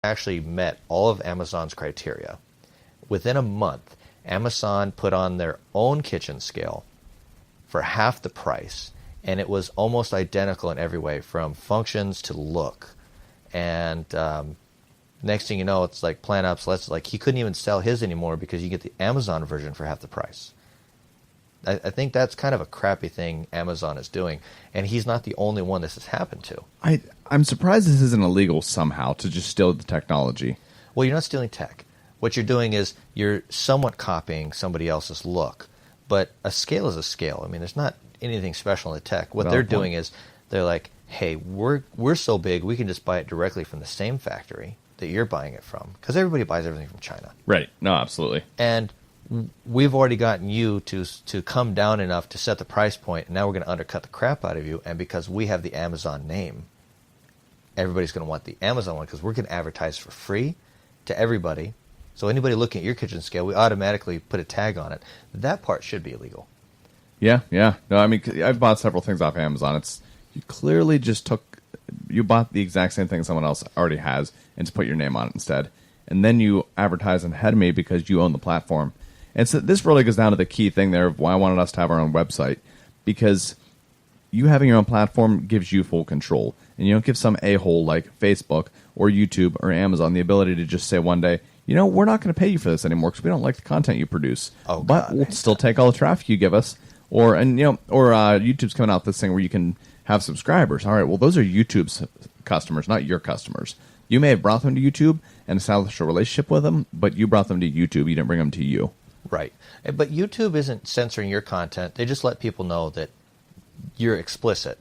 actually met all of Amazon's criteria. Within a month, Amazon put on their own kitchen scale for half the price, and it was almost identical in every way, from functions to look. And next thing you know, it's like plant obsolescence. Like, he couldn't even sell his anymore because you get the Amazon version for half the price. I think that's kind of a crappy thing Amazon is doing, and he's not the only one this has happened to. I'm surprised this isn't illegal somehow to just steal the technology. Well, you're not stealing tech. What you're doing is you're somewhat copying somebody else's look, but a scale is a scale. I mean, there's not anything special in the tech. What they're doing is they're like, hey, we're so big, we can just buy it directly from the same factory that you're buying it from, because everybody buys everything from China. Right. No, absolutely. And we've already gotten you to come down enough to set the price point, and now we're going to undercut the crap out of you. And because we have the Amazon name, everybody's going to want the Amazon one, because we're going to advertise for free to everybody. So anybody looking at your kitchen scale, we automatically put a tag on it. That part should be illegal. Yeah. No, I mean, I've bought several things off Amazon. You clearly just you bought the exact same thing someone else already has and just put your name on it instead. And then you advertise ahead of me because you own the platform. And so this really goes down to the key thing there of why I wanted us to have our own website, because you having your own platform gives you full control. And you don't give some a-hole like Facebook or YouTube or Amazon the ability to just say one day, we're not going to pay you for this anymore because we don't like the content you produce. Oh, but God, we'll still take all the traffic you give us. Or YouTube's coming out with this thing where you can have subscribers. All right, well, those are YouTube's customers, not your customers. You may have brought them to YouTube and established a relationship with them, but you brought them to YouTube. You didn't bring them to you. Right. But YouTube isn't censoring your content. They just let people know that you're explicit.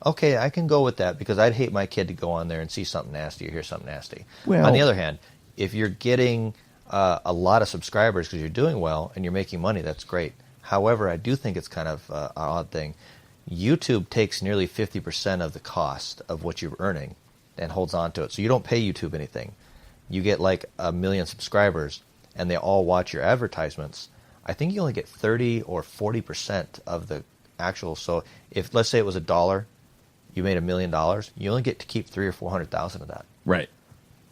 Okay, I can go with that because I'd hate my kid to go on there and see something nasty or hear something nasty. Well, on the other hand, if you're getting a lot of subscribers because you're doing well and you're making money, that's great. However, I do think it's kind of an odd thing. YouTube takes nearly 50% of the cost of what you're earning and holds on to it. So you don't pay YouTube anything. You get like 1 million subscribers, and they all watch your advertisements. I think you only get 30 or 40% of the actual. So if, let's say it was $1, you made $1 million, you only get to keep 300,000 or 400,000 of that. Right.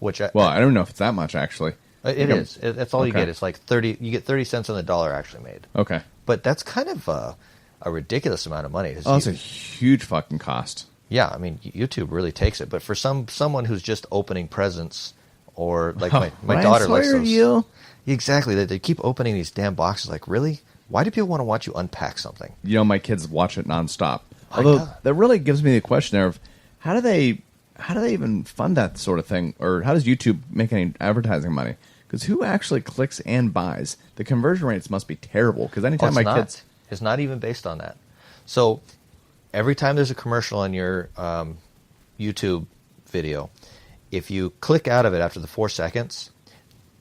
Which I don't know if it's that much actually. It is. That's all you get. It's like 30. You get 30 cents on the dollar actually made. Okay. But that's kind of a ridiculous amount of money. Oh, it's a huge fucking cost. Yeah, I mean, YouTube really takes it. But for someone who's just opening presents, or like my daughter likes those. You? Exactly. They keep opening these damn boxes. Like, really? Why do people want to watch you unpack something? My kids watch it nonstop. Although that really gives me the question there of how do they even fund that sort of thing, or how does YouTube make any advertising money? Because who actually clicks and buys? The conversion rates must be terrible. Because anytime it's not even based on that. So every time there's a commercial on your YouTube video, if you click out of it after the 4 seconds,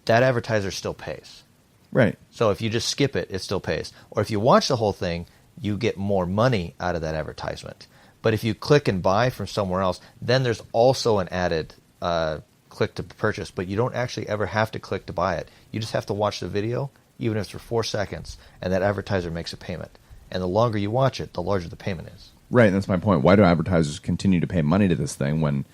that advertiser still pays. Right. So if you just skip it, it still pays. Or if you watch the whole thing, you get more money out of that advertisement. But if you click and buy from somewhere else, then there's also an added click to purchase. But you don't actually ever have to click to buy it. You just have to watch the video, even if it's for 4 seconds, and that advertiser makes a payment. And the longer you watch it, the larger the payment is. Right, and that's my point. Why do advertisers continue to pay money to this thing when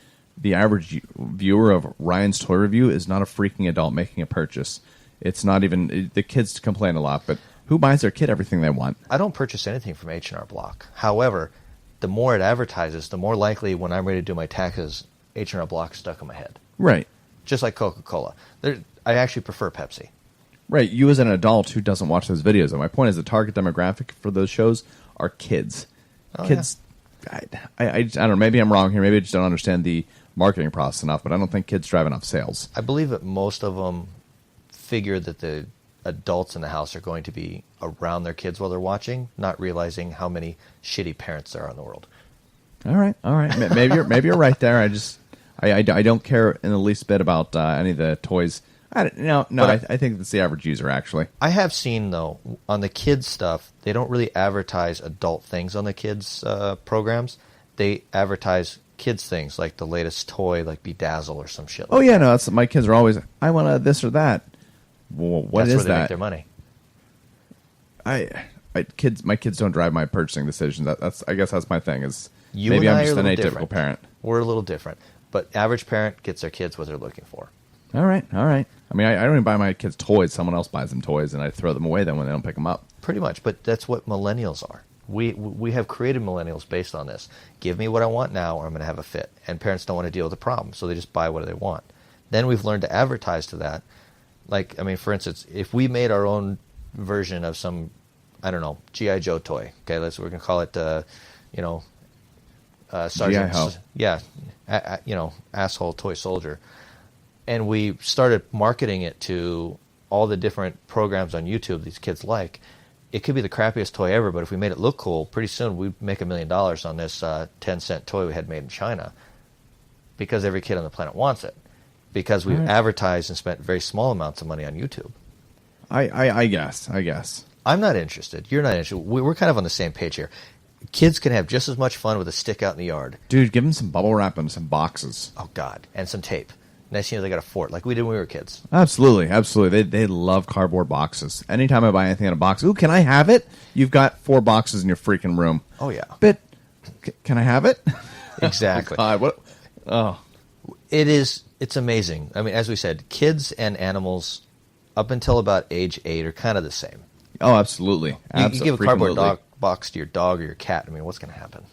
the average viewer of Ryan's Toy Review is not a freaking adult making a purchase? It's not even... The kids complain a lot, but who buys their kid everything they want? I don't purchase anything from H&R Block. However, the more it advertises, the more likely when I'm ready to do my taxes, H&R Block is stuck in my head. Right. Just like Coca-Cola. I actually prefer Pepsi. Right. You as an adult who doesn't watch those videos. And my point is the target demographic for those shows are kids. Oh, kids... Yeah. I don't know. Maybe I'm wrong here. Maybe I just don't understand the marketing process enough, but I don't think kids drive enough sales. I believe that most of them figure that the adults in the house are going to be around their kids while they're watching, not realizing how many shitty parents there are in the world. All right. Maybe you're right there. I don't care in the least bit about any of the toys. I think it's the average user, actually. I have seen, though, on the kids' stuff, they don't really advertise adult things on the kids' programs. They advertise kids' things, like the latest toy, like Bedazzle or some shit. Oh, yeah, no, that's, my kids are always, I want a this or that. Well, what that's is where they that? make their money. My kids don't drive my purchasing decisions. I guess that's my thing. Is you maybe and I'm I just are an a atypical little different. parent. We're a little different, but average parent gets their kids what they're looking for. All right. I mean, I don't even buy my kids toys. Someone else buys them toys, and I throw them away then when they don't pick them up. Pretty much, but that's what millennials are. We have created millennials based on this. Give me what I want now, or I'm going to have a fit. And parents don't want to deal with the problem, so they just buy what they want. Then we've learned to advertise to that. Like, I mean, for instance, if we made our own version of some, I don't know, G.I. Joe toy. Okay, we're going to call it, Sergeant. G.I. Ho. Yeah, asshole toy soldier. And we started marketing it to all the different programs on YouTube these kids like. It could be the crappiest toy ever, but if we made it look cool, pretty soon we'd make $1 million on this 10-cent toy we had made in China, because every kid on the planet wants it. Because we've advertised and spent very small amounts of money on YouTube. I guess. I'm not interested. You're not interested. We're kind of on the same page here. Kids can have just as much fun with a stick out in the yard. Dude, give them some bubble wrap and some boxes. Oh, God. And some tape. Next thing you know, they got a fort, like we did when we were kids. Absolutely. They love cardboard boxes. Anytime I buy anything in a box, ooh, can I have it? You've got 4 boxes in your freaking room. Oh, yeah. But can I have it? Exactly. Oh, God, what? Oh. It's amazing. I mean, as we said, kids and animals up until about age 8 are kind of the same. Oh, absolutely. You give a cardboard box to your dog or your cat, I mean, what's going to happen?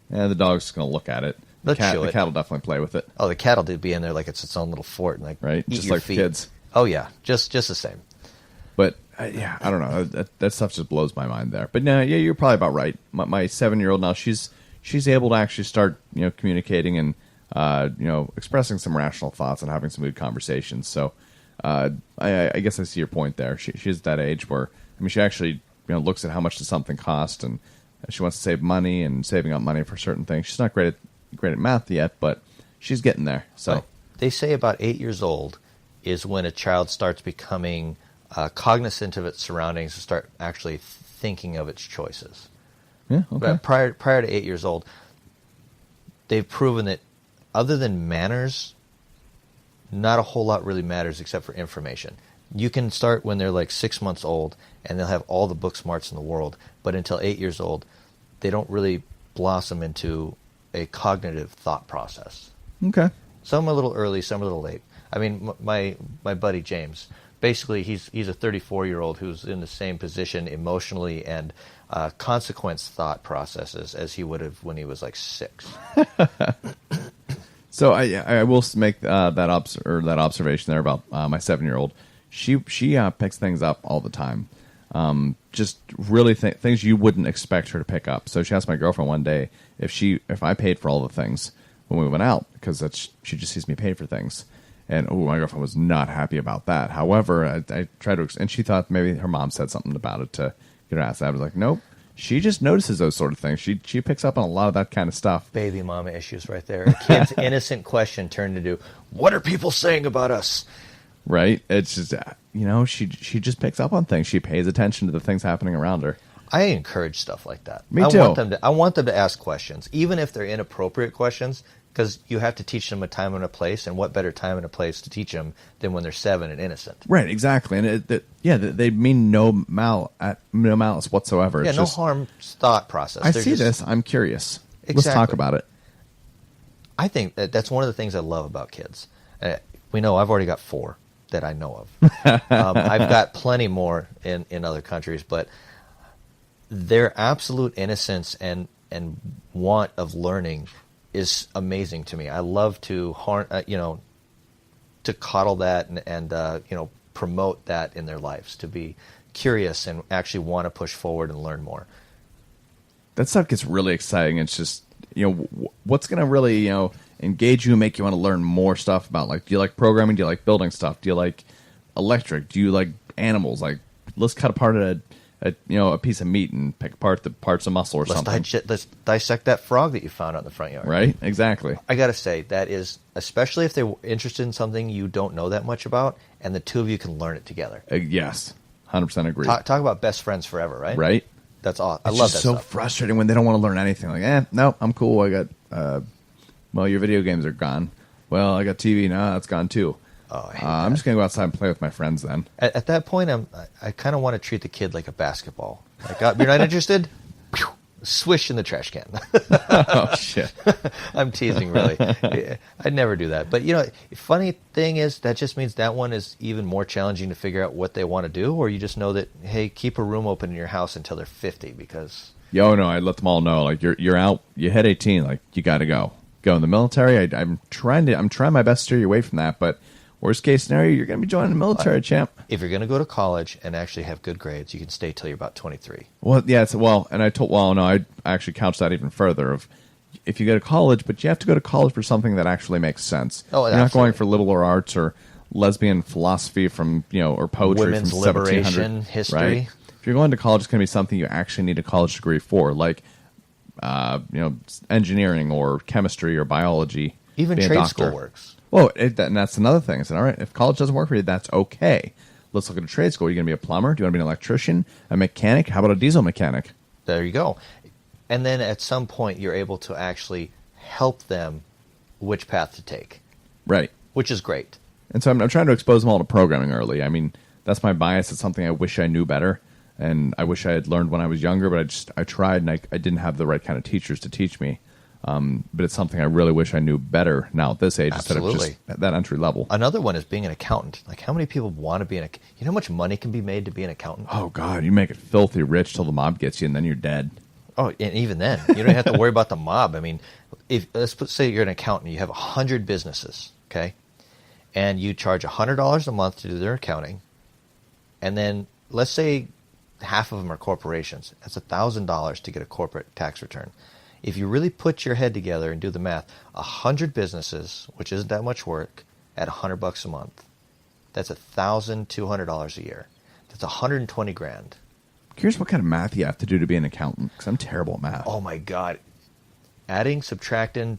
Yeah, the dog's going to look at it. The cat will definitely play with it. Oh, the cat will be in there like it's its own little fort, and right, just like kids. Oh yeah, just the same. But I don't know. That stuff just blows my mind there. But no, yeah, you're probably about right. My 7-year-old now, she's able to actually start communicating and expressing some rational thoughts and having some good conversations. So I guess I see your point there. She's at that age where she actually looks at how much does something cost, and she wants to save money and saving up money for certain things. She's not great at math yet, but she's getting there. So they say about 8 years old is when a child starts becoming cognizant of its surroundings and start actually thinking of its choices. Yeah. Okay. But prior to 8 years old, they've proven that other than manners, not a whole lot really matters except for information. You can start when they're like 6 months old, and they'll have all the book smarts in the world, but until 8 years old, they don't really blossom into a cognitive thought process. Okay. Some a little early, some a little late. I mean, my buddy James, basically he's a 34-year-old who's in the same position emotionally and consequence thought processes as he would have when he was like 6. So I will make that observation there about my 7-year-old. She picks things up all the time. Just really things you wouldn't expect her to pick up. So she asked my girlfriend one day if I paid for all the things when we went out, because she just sees me pay for things. And my girlfriend was not happy about that. However, I tried to, and she thought maybe her mom said something about it to get her ass. I was like, nope. She just notices those sort of things. She picks up on a lot of that kind of stuff. Baby mama issues right there. A kid's innocent question turned into, what are people saying about us? Right? It's just, she just picks up on things. She pays attention to the things happening around her. I encourage stuff like that. Me too. I want them to ask questions, even if they're inappropriate questions, because you have to teach them a time and a place, and what better time and a place to teach them than when they're 7 and innocent. Right, exactly. And they mean no malice whatsoever. Yeah, it's no harm thought process. I see this. I'm curious. Exactly. Let's talk about it. I think that's one of the things I love about kids. We know I've already got 4 that I know of. I've got plenty more in other countries, but their absolute innocence and want of learning is amazing to me. I love to to coddle that and promote that in their lives, to be curious and actually want to push forward and learn more. That stuff gets really exciting. It's just what's going to really engage you and make you want to learn more stuff about, like, do you like programming? Do you like building stuff? Do you like electric? Do you like animals? Like, let's cut apart a piece of meat and pick apart the parts of muscle or something. Let's dissect that frog that you found out in the front yard. Right? Exactly. I got to say, that is, especially if they're interested in something you don't know that much about, and the two of you can learn it together. Yes. 100% agree. Talk about best friends forever, right? Right. That's all. I It's love just that so stuff. frustrating when they don't want to learn anything. Like, no, I'm cool. I got, your video games are gone. Well, I got TV now. That's gone too. Oh, I hate I'm just going to go outside and play with my friends then. At that point, I kind of want to treat the kid like a basketball. Like, you're not interested? swish in the trash can. Oh, shit. I'm teasing, really. I'd never do that. But, funny thing is that just means that one is even more challenging to figure out what they want to do, or you just know that, hey, keep a room open in your house until they're 50 because... No, I let them all know, like, you're out, you hit 18, like, you got to go. Go in the military. I'm trying my best to steer you away from that, but worst case scenario, you're going to be joining the military, champ. If you're going to go to college and actually have good grades, you can stay till you're about 23. Well, yeah, I actually couched that even further of if you go to college, but you have to go to college for something that actually makes sense. Oh, you're not going for liberal arts or lesbian philosophy from, or poetry Women's from liberation, 1700, history. Right? If you're going to college, it's going to be something you actually need a college degree for, like, engineering or chemistry or biology. Even trade school works. Well, and that's another thing. I said, all right, if college doesn't work for you, that's okay. Let's look at a trade school. Are you going to be a plumber? Do you want to be an electrician? A mechanic? How about a diesel mechanic? There you go. And then at some point, you're able to actually help them which path to take. Right. Which is great. And so I'm trying to expose them all to programming early. I mean, that's my bias. It's something I wish I knew better. And I wish I had learned when I was younger, but I tried, and I didn't have the right kind of teachers to teach me. But it's something I really wish I knew better now at this age. Absolutely. Instead of just at that entry level. Another one is being an accountant. Like, how many people want to be an accountant? You know how much money can be made to be an accountant? Oh, God, you make it filthy rich till the mob gets you, and then you're dead. Oh, and even then, you don't have to worry about the mob. I mean, say you're an accountant, you have 100 businesses, okay? And you charge $100 a month to do their accounting. And then let's say half of them are corporations. That's $1,000 to get a corporate tax return. If you really put your head together and do the math, 100 businesses, which isn't that much work, at $100 a month, that's $1,200 a year. That's 120 grand. Curious what kind of math you have to do to be an accountant, because I'm terrible at math. Oh my God. Adding, subtraction,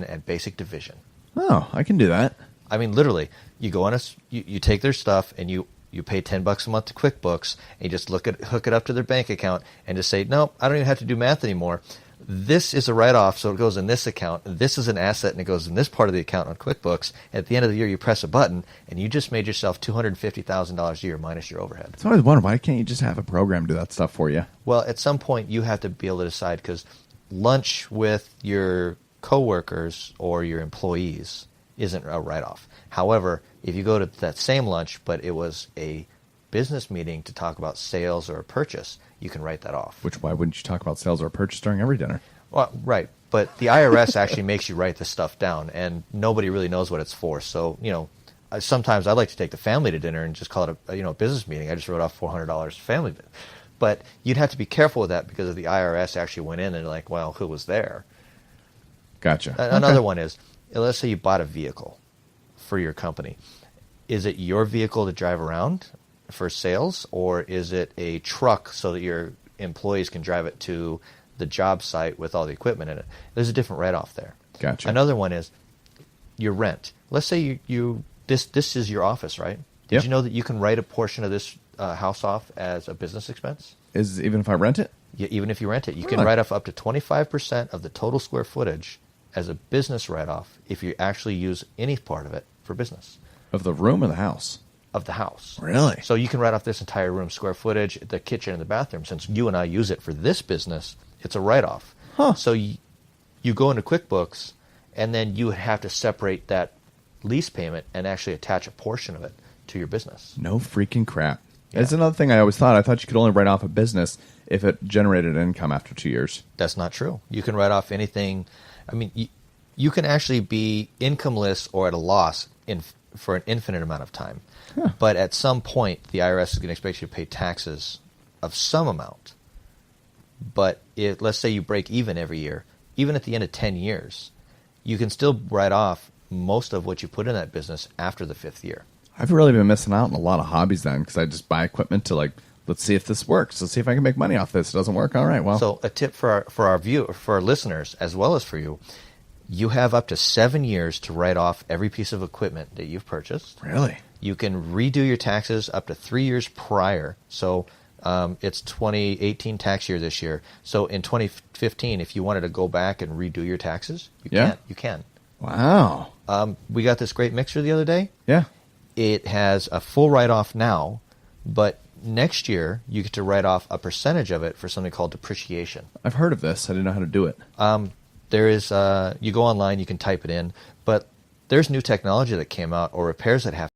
and basic division. Oh, I can do that. I mean, literally, you go on you take their stuff and you pay $10 a month to QuickBooks and you just hook it up to their bank account and just say, no, I don't even have to do math anymore. This is a write-off, so it goes in this account. This is an asset, and it goes in this part of the account on QuickBooks. At the end of the year, you press a button, and you just made yourself $250,000 a year minus your overhead. So I always wonder, why can't you just have a program do that stuff for you? Well, at some point, you have to be able to decide, because lunch with your coworkers or your employees isn't a write-off. However, if you go to that same lunch, but it was a business meeting to talk about sales or a purchase, you can write that off. Why wouldn't you talk about sales or purchase during every dinner? Well, right. But the IRS actually makes you write this stuff down, and nobody really knows what it's for. So, sometimes I like to take the family to dinner and just call it a business meeting. I just wrote off $400 family. But you'd have to be careful with that because if the IRS actually went in and like, well, who was there? Gotcha. Another one is, let's say you bought a vehicle for your company. Is it your vehicle to drive around for sales, or is it a truck so that your employees can drive it to the job site with all the equipment in it? There's a different write-off there. Gotcha. Another one is your rent. Let's say this is your office, right? Did you know that you can write a portion of this house off as a business expense? Even if I rent it? Yeah, even if you rent it. You Really? can write off up to 25% of the total square footage as a business write-off if you actually use any part of it for business. Of the room or the house? Of the house. Really? So you can write off this entire room square footage, the kitchen and the bathroom. Since you and I use it for this business, it's a write-off. Huh. So you go into QuickBooks, and then you have to separate that lease payment and actually attach a portion of it to your business. No freaking crap. Yeah. That's another thing I always thought. I thought you could only write off a business if it generated income after 2 years. That's not true. You can write off anything. I mean, you can actually be incomeless or at a loss for an infinite amount of time. Huh. But at some point, the IRS is going to expect you to pay taxes of some amount. But let's say you break even every year, even at the end of 10 years, you can still write off most of what you put in that business after the 5th year. I've really been missing out on a lot of hobbies then because I just buy equipment to let's see if this works. Let's see if I can make money off this. It doesn't work. All right, well. So a tip for our listeners as well as for you, you have up to 7 years to write off every piece of equipment that you've purchased. Really? You can redo your taxes up to 3 years prior. So it's 2018 tax year this year. So in 2015, if you wanted to go back and redo your taxes, you can. Wow. We got this great mixer the other day. Yeah. It has a full write-off now, but next year, you get to write off a percentage of it for something called depreciation. I've heard of this. I didn't know how to do it. There is, you go online, you can type it in, but there's new technology that came out or repairs that have